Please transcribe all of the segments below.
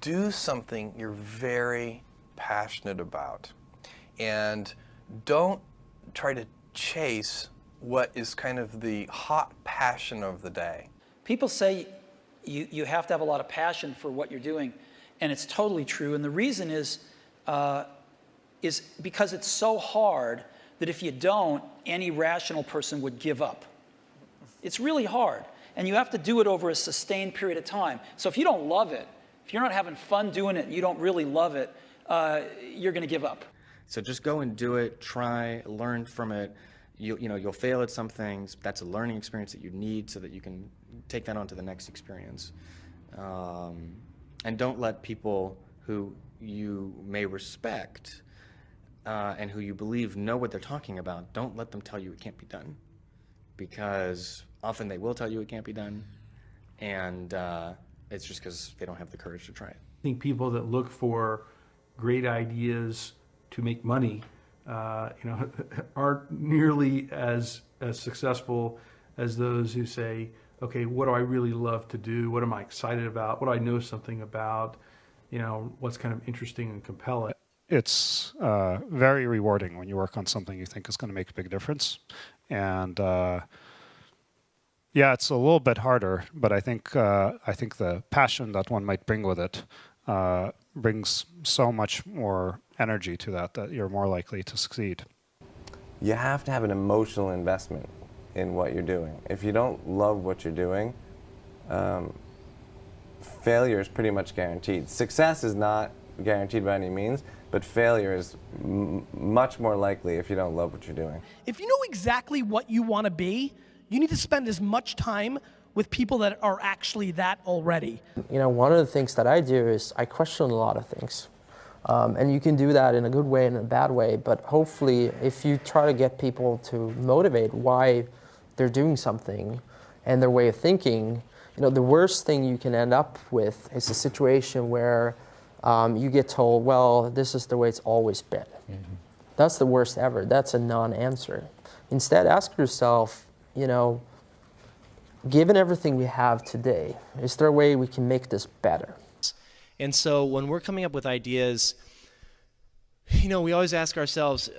do something you're very passionate about. And don't try to chase what is kind of the hot passion of the day. People say you have to have a lot of passion for what you're doing, and it's totally true. And the reason is because it's so hard that if you don't, any rational person would give up. It's really hard, and you have to do it over a sustained period of time. So if you don't love it, if you're not having fun doing it, you don't really love it, you're going to give up. So just go and do it, try, learn from it. You'll fail at some things. That's a learning experience that you need so that you can take that on to the next experience. And don't let people who you may respect and who you believe know what they're talking about, don't let them tell you it can't be done. Because often they will tell you it can't be done, and it's just because they don't have the courage to try it. I think people that look for great ideas to make money aren't nearly as successful as those who say, okay, what do I really love to do? What am I excited about? What do I know something about? What's kind of interesting and compelling? It's very rewarding when you work on something you think is going to make a big difference. And yeah, it's a little bit harder, but I think the passion that one might bring with it brings so much more energy to that you're more likely to succeed. You have to have an emotional investment in what you're doing. If you don't love what you're doing, failure is pretty much guaranteed. Success is not guaranteed by any means, but failure is much more likely if you don't love what you're doing. If you know exactly what you want to be, you need to spend as much time with people that are actually that already. One of the things that I do is I question a lot of things. And you can do that in a good way and a bad way, but hopefully if you try to get people to motivate why they're doing something and their way of thinking, the worst thing you can end up with is a situation where you get told, well, this is the way it's always been. Mm-hmm. That's the worst ever. That's a non-answer. Instead, ask yourself, given everything we have today, is there a way we can make this better? And so when we're coming up with ideas, we always ask ourselves,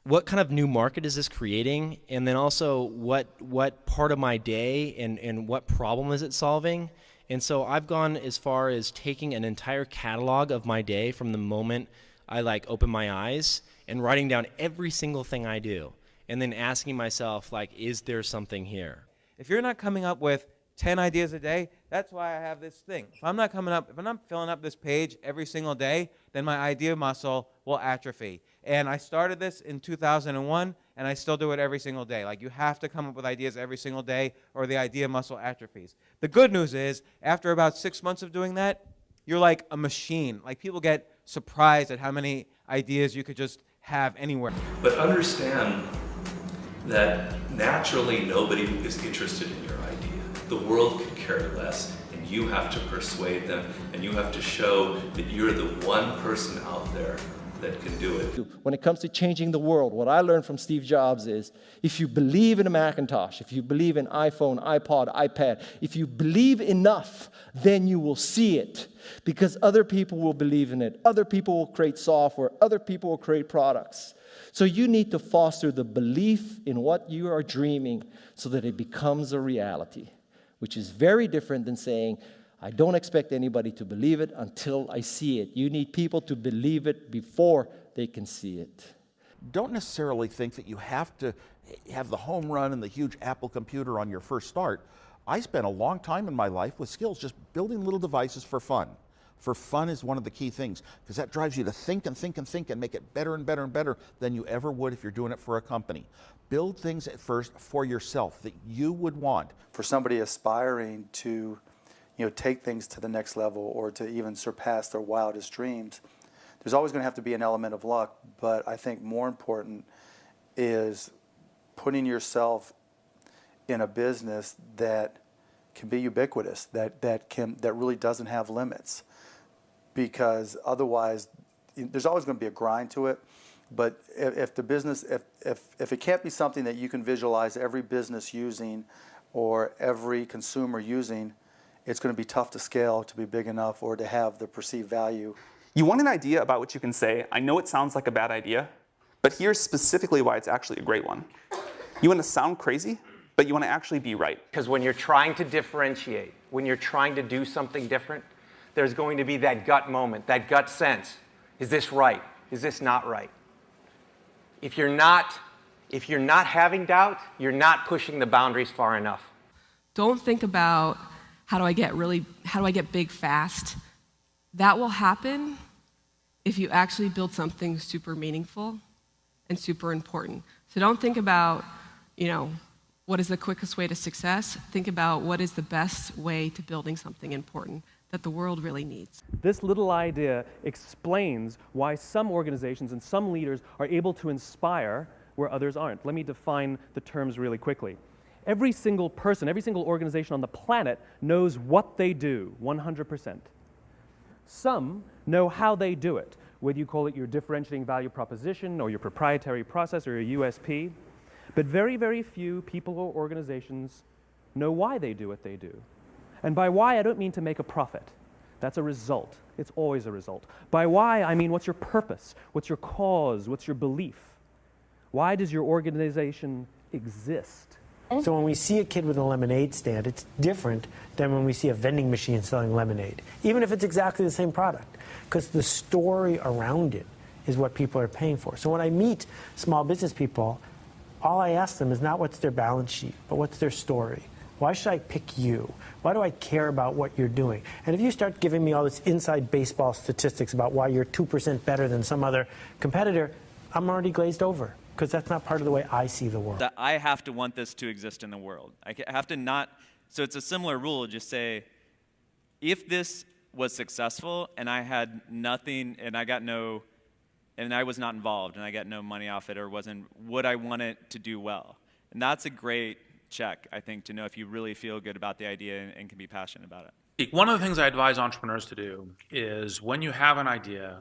what kind of new market is this creating? And then also, what part of my day and what problem is it solving? And so I've gone as far as taking an entire catalog of my day from the moment I open my eyes and writing down every single thing I do. And then asking myself, is there something here? If you're not coming up with 10 ideas a day, that's why I have this thing. If I'm not filling up this page every single day, then my idea muscle will atrophy. And I started this in 2001, and I still do it every single day. You have to come up with ideas every single day, or the idea muscle atrophies. The good news is, after about 6 months of doing that, you're like a machine. People get surprised at how many ideas you could just have anywhere. But understand that naturally nobody is interested in your idea. The world could care less, and you have to persuade them, and you have to show that you're the one person out there that can do it. When it comes to changing the world, what I learned from Steve Jobs is, if you believe in a Macintosh, if you believe in iPhone, iPod, iPad, if you believe enough, then you will see it. Because other people will believe in it. Other people will create software. Other people will create products. So you need to foster the belief in what you are dreaming so that it becomes a reality, which is very different than saying, I don't expect anybody to believe it until I see it. You need people to believe it before they can see it. Don't necessarily think that you have to have the home run and the huge Apple computer on your first start. I spent a long time in my life with skills just building little devices for fun. For fun is one of the key things, because that drives you to think and think and think and make it better and better and better than you ever would if you're doing it for a company. Build things at first for yourself that you would want. For somebody aspiring to take things to the next level or to even surpass their wildest dreams, there's always going to have to be an element of luck, but I think more important is putting yourself in a business that can be ubiquitous, that really doesn't have limits. Because otherwise, there's always going to be a grind to it. But if the business, if it can't be something that you can visualize every business using or every consumer using, it's going to be tough to scale to be big enough or to have the perceived value. You want an idea about which you can say, I know it sounds like a bad idea, but here's specifically why it's actually a great one. You want to sound crazy, but you want to actually be right. Because when you're trying to differentiate, when you're trying to do something different, there's going to be that gut moment, that gut sense. Is this right? Is this not right? If you're not having doubt, you're not pushing the boundaries far enough. Don't think about how do I get big fast. That will happen if you actually build something super meaningful and super important. So don't think about, what is the quickest way to success? Think about what is the best way to building something important that the world really needs. This little idea explains why some organizations and some leaders are able to inspire where others aren't. Let me define the terms really quickly. Every single person, every single organization on the planet knows what they do, 100%. Some know how they do it, whether you call it your differentiating value proposition or your proprietary process or your USP. But very, very few people or organizations know why they do what they do. And by why, I don't mean to make a profit. That's a result. It's always a result. By why, I mean what's your purpose? What's your cause? What's your belief? Why does your organization exist? So when we see a kid with a lemonade stand, it's different than when we see a vending machine selling lemonade, even if it's exactly the same product, because the story around it is what people are paying for. So when I meet small business people, all I ask them is not what's their balance sheet, but what's their story. Why should I pick you? Why do I care about what you're doing? And if you start giving me all this inside baseball statistics about why you're 2% better than some other competitor, I'm already glazed over, because that's not part of the way I see the world. That I have to want this to exist in the world. I have to not, so it's a similar rule, just say, if this was successful and I had nothing and I was not involved and I got no money off it or would I want it to do well? And that's a great check, I think, to know if you really feel good about the idea and can be passionate about it. One of the things I advise entrepreneurs to do is when you have an idea,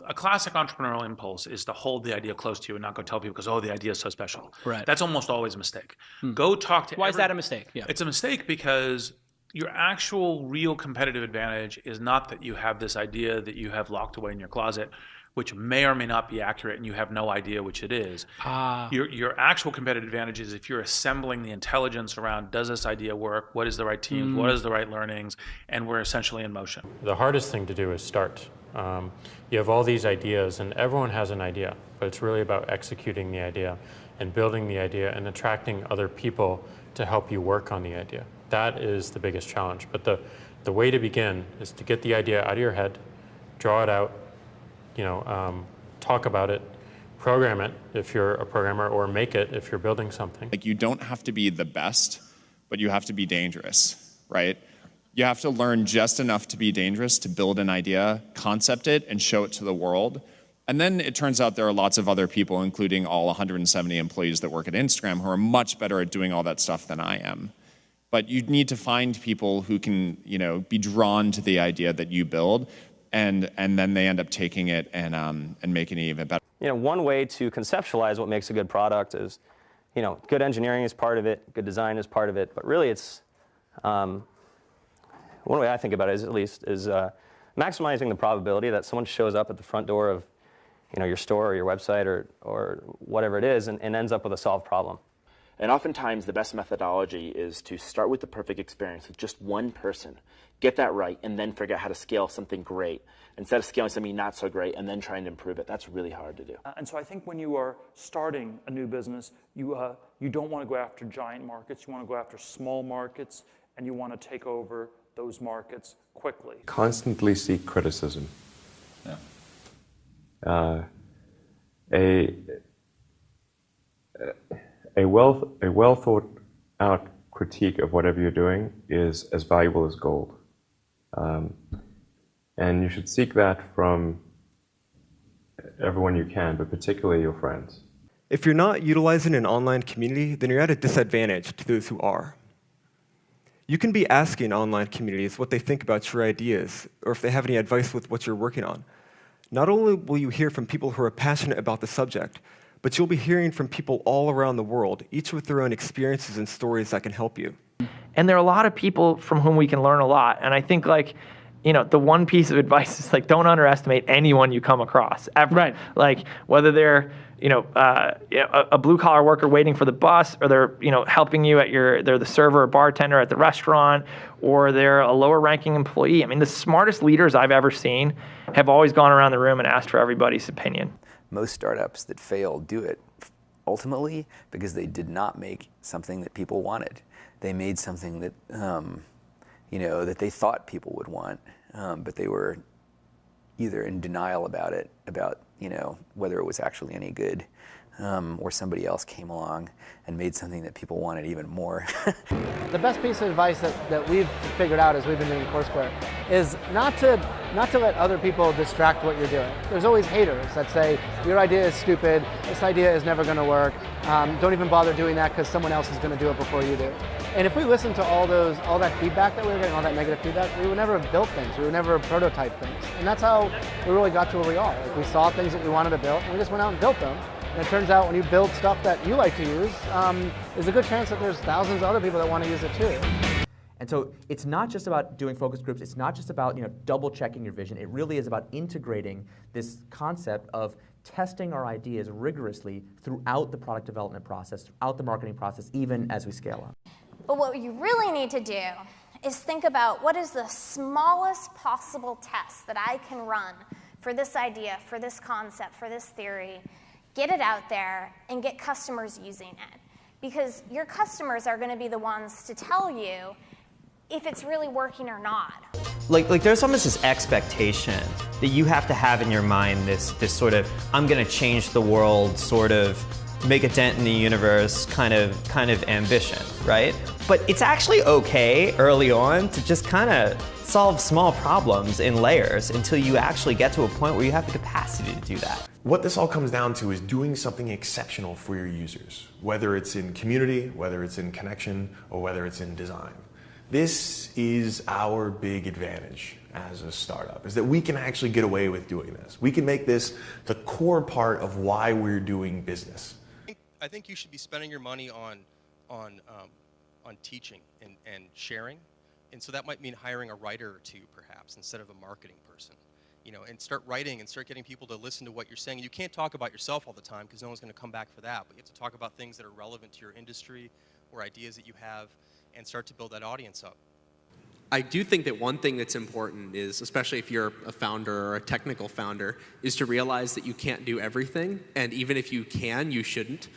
a classic entrepreneurial impulse is to hold the idea close to you and not go tell people because, oh, the idea is so special. Right. That's almost always a mistake. Go talk to Why is that a mistake? Yeah. It's a mistake because your actual real competitive advantage is not that you have this idea that you have locked away in your closet, which may or may not be accurate and you have no idea which it is. Your actual competitive advantage is if you're assembling the intelligence around, does this idea work? What is the right teams? What is the right learnings? And we're essentially in motion. The hardest thing to do is start. You have all these ideas and everyone has an idea, but it's really about executing the idea and building the idea and attracting other people to help you work on the idea. That is the biggest challenge. But the way to begin is to get the idea out of your head, draw it out, talk about it, program it if you're a programmer, or make it if you're building something. Like, you don't have to be the best, but you have to be dangerous, right? You have to learn just enough to be dangerous to build an idea, concept it, and show it to the world. And then it turns out there are lots of other people, including all 170 employees that work at Instagram, who are much better at doing all that stuff than I am. But you need to find people who can, be drawn to the idea that you build, and then they end up taking it and making it even better. One way to conceptualize what makes a good product is, good engineering is part of it, good design is part of it, but really it's, one way I think about it is maximizing the probability that someone shows up at the front door of, your store or your website or whatever it is and ends up with a solved problem. And oftentimes the best methodology is to start with the perfect experience with just one person, get that right, and then figure out how to scale something great instead of scaling something not so great and then trying to improve it. That's really hard to do. And so I think when you are starting a new business, you don't want to go after giant markets. You want to go after small markets, and you want to take over those markets quickly. Constantly seek criticism. Yeah. A well thought out critique of whatever you're doing is as valuable as gold. And you should seek that from everyone you can, but particularly your friends. If you're not utilizing an online community, then you're at a disadvantage to those who are. You can be asking online communities what they think about your ideas, or if they have any advice with what you're working on. Not only will you hear from people who are passionate about the subject, but you'll be hearing from people all around the world, each with their own experiences and stories that can help you. And there are a lot of people from whom we can learn a lot. And I think like, you know, the one piece of advice is like, don't underestimate anyone you come across ever. Right. Like whether they're, a blue collar worker waiting for the bus, or they're, helping you they're the server or bartender at the restaurant, or they're a lower ranking employee. I mean, the smartest leaders I've ever seen have always gone around the room and asked for everybody's opinion. Most startups that fail do it ultimately because they did not make something that people wanted. They made something that, that they thought people would want, but they were either in denial about it, whether it was actually any good, or somebody else came along and made something that people wanted even more. The best piece of advice that we've figured out as we've been doing Foursquare is not to let other people distract what you're doing. There's always haters that say, your idea is stupid, this idea is never going to work, don't even bother doing that because someone else is going to do it before you do. And if we listen to all that feedback that we were getting, all that negative feedback, we would never have built things, we would never have prototyped things. And that's how we really got to where we are. Like, we saw things that we wanted to build, and we just went out and built them. And it turns out when you build stuff that you like to use, there's a good chance that there's thousands of other people that want to use it too. And so it's not just about doing focus groups, it's not just about double checking your vision, it really is about integrating this concept of testing our ideas rigorously throughout the product development process, throughout the marketing process, even as we scale up. But what you really need to do is think about what is the smallest possible test that I can run for this idea, for this concept, for this theory, get it out there, and get customers using it. Because your customers are going to be the ones to tell you if it's really working or not. Like there's almost this expectation that you have to have in your mind this sort of, I'm going to change the world, sort of make a dent in the universe kind of ambition, right? But it's actually okay early on to just kind of solve small problems in layers until you actually get to a point where you have the capacity to do that. What this all comes down to is doing something exceptional for your users, whether it's in community, whether it's in connection, or whether it's in design. This is our big advantage as a startup, is that we can actually get away with doing this. We can make this the core part of why we're doing business. I think you should be spending your money on teaching and sharing, and so that might mean hiring a writer or two, perhaps, instead of a marketing person. And start writing and start getting people to listen to what you're saying. You can't talk about yourself all the time because no one's going to come back for that, but you have to talk about things that are relevant to your industry or ideas that you have and start to build that audience up. I do think that one thing that's important is, especially if you're a founder or a technical founder, is to realize that you can't do everything, and even if you can, you shouldn't.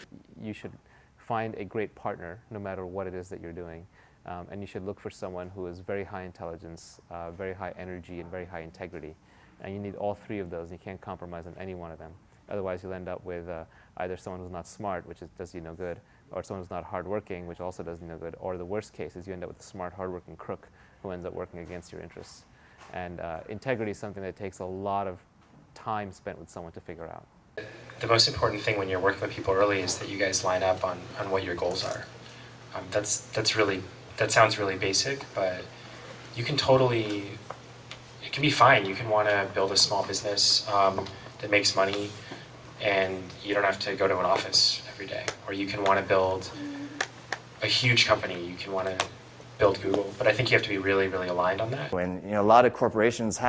You should find a great partner no matter what it is that you're doing, and you should look for someone who is very high intelligence, very high energy, and very high integrity. And you need all three of those, and you can't compromise on any one of them. Otherwise, you'll end up with either someone who's not smart, which does you no good, or someone who's not hardworking, which also does you no good, or the worst case is you end up with a smart, hardworking crook who ends up working against your interests. And integrity is something that takes a lot of time spent with someone to figure out. The most important thing when you're working with people early is that you guys line up on what your goals are. That sounds really basic, but you can totally, it can be fine. You can want to build a small business that makes money and you don't have to go to an office every day. Or you can want to build a huge company. You can want to build Google. But I think you have to be really, really aligned on that. When a lot of corporations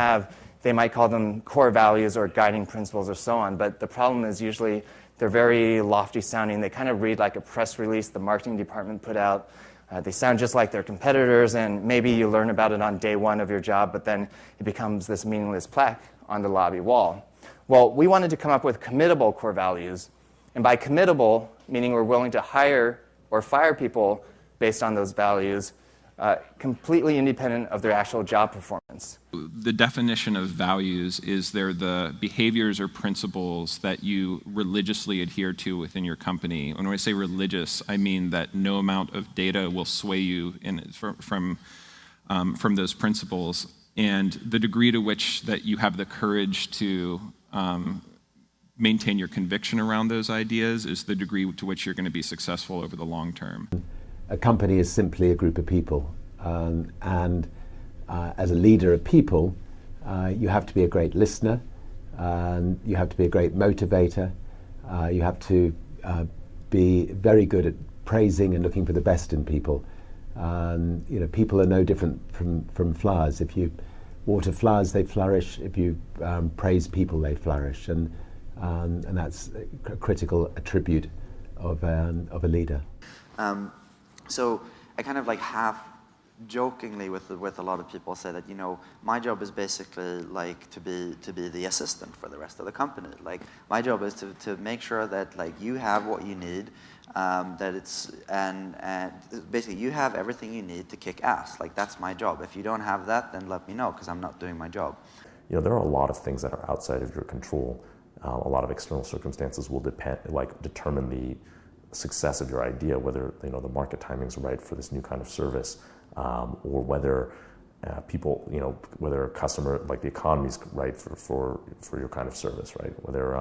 they might call them core values or guiding principles or so on, but the problem is usually they're very lofty sounding. They kind of read like a press release the marketing department put out. They sound just like their competitors, and maybe you learn about it on day one of your job, but then it becomes this meaningless plaque on the lobby wall. Well, we wanted to come up with committable core values, and by committable, meaning we're willing to hire or fire people based on those values, completely independent of their actual job performance. The definition of values is they're the behaviors or principles that you religiously adhere to within your company. When I say religious, I mean that no amount of data will sway you from those principles, and the degree to which that you have the courage to maintain your conviction around those ideas is the degree to which you're going to be successful over the long term. A company is simply a group of people, and as a leader of people, you have to be a great listener, and you have to be a great motivator, you have to be very good at praising and looking for the best in people, People are no different from flowers. If you water flowers, they flourish. If you praise people, they flourish. And that's a critical attribute of a leader. So I kind of like half jokingly with a lot of people say that, my job is basically like to be the assistant for the rest of the company. Like my job is to make sure that like you have what you need, that it's and basically you have everything you need to kick ass. Like that's my job. If you don't have that, then let me know because I'm not doing my job. There are a lot of things that are outside of your control. A lot of external circumstances will determine the success of your idea, whether the market timing's right for this new kind of service, or whether people, whether a customer, like the economy's right for your kind of service, right? Whether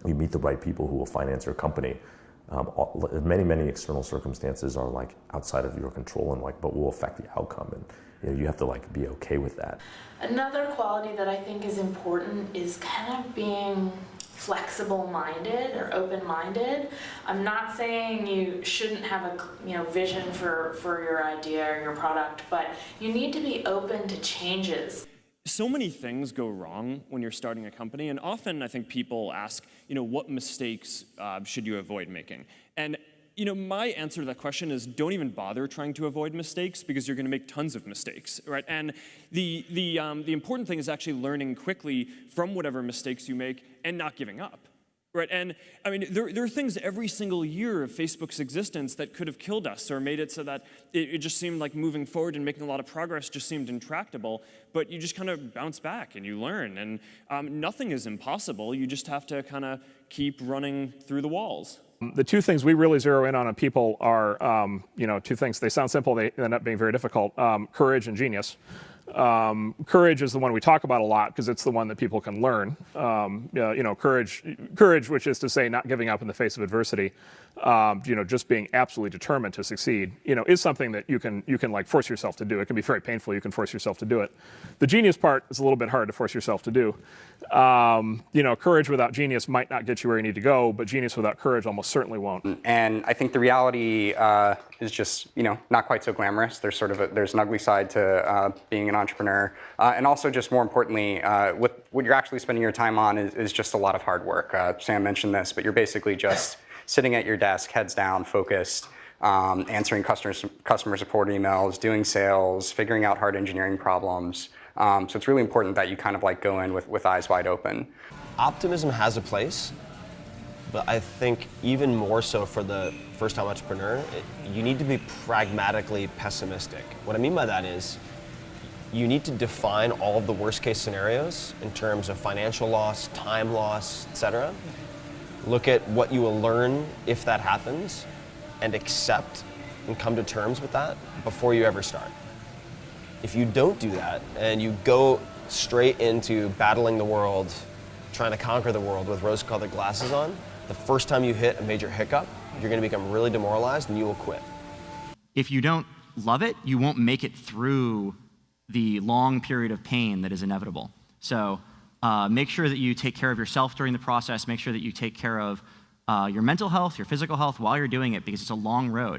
you meet the right people who will finance your company. Many external circumstances are like outside of your control and but will affect the outcome, and you have to be okay with that. Another quality that I think is important is kind of being flexible-minded or open-minded. I'm not saying you shouldn't have a vision for your idea or your product, but you need to be open to changes. So many things go wrong when you're starting a company, and often I think people ask, what mistakes should you avoid making? And my answer to that question is don't even bother trying to avoid mistakes because you're going to make tons of mistakes, right? And the important thing is actually learning quickly from whatever mistakes you make and not giving up, right? And I mean, there are things every single year of Facebook's existence that could have killed us or made it so that it just seemed like moving forward and making a lot of progress just seemed intractable, but you just kind of bounce back and you learn. And nothing is impossible. You just have to kind of keep running through the walls. The two things we really zero in on people are, two things. They sound simple, they end up being very difficult. Courage and genius. Courage is the one we talk about a lot because it's the one that people can learn. Courage, which is to say not giving up in the face of adversity, just being absolutely determined to succeed, is something that you can like force yourself to do. It can be very painful. You can force yourself to do it. The genius part is a little bit hard to force yourself to do. Courage without genius might not get you where you need to go, but genius without courage almost certainly won't. And I think the reality is just, not quite so glamorous. There's there's an ugly side to being an entrepreneur. And also just more importantly, what you're actually spending your time on is just a lot of hard work. Sam mentioned this, but you're basically just sitting at your desk, heads down, focused, answering customer support emails, doing sales, figuring out hard engineering problems. So it's really important that you kind of go in with eyes wide open. Optimism has a place, but I think even more so for the first-time entrepreneur, you need to be pragmatically pessimistic. What I mean by that is you need to define all of the worst-case scenarios in terms of financial loss, time loss, etc. Look at what you will learn if that happens and accept and come to terms with that before you ever start. If you don't do that and you go straight into battling the world, trying to conquer the world with rose-colored glasses on, the first time you hit a major hiccup, you're going to become really demoralized and you will quit. If you don't love it, you won't make it through the long period of pain that is inevitable. So make sure that you take care of yourself during the process. Make sure that you take care of your mental health, your physical health while you're doing it because it's a long road.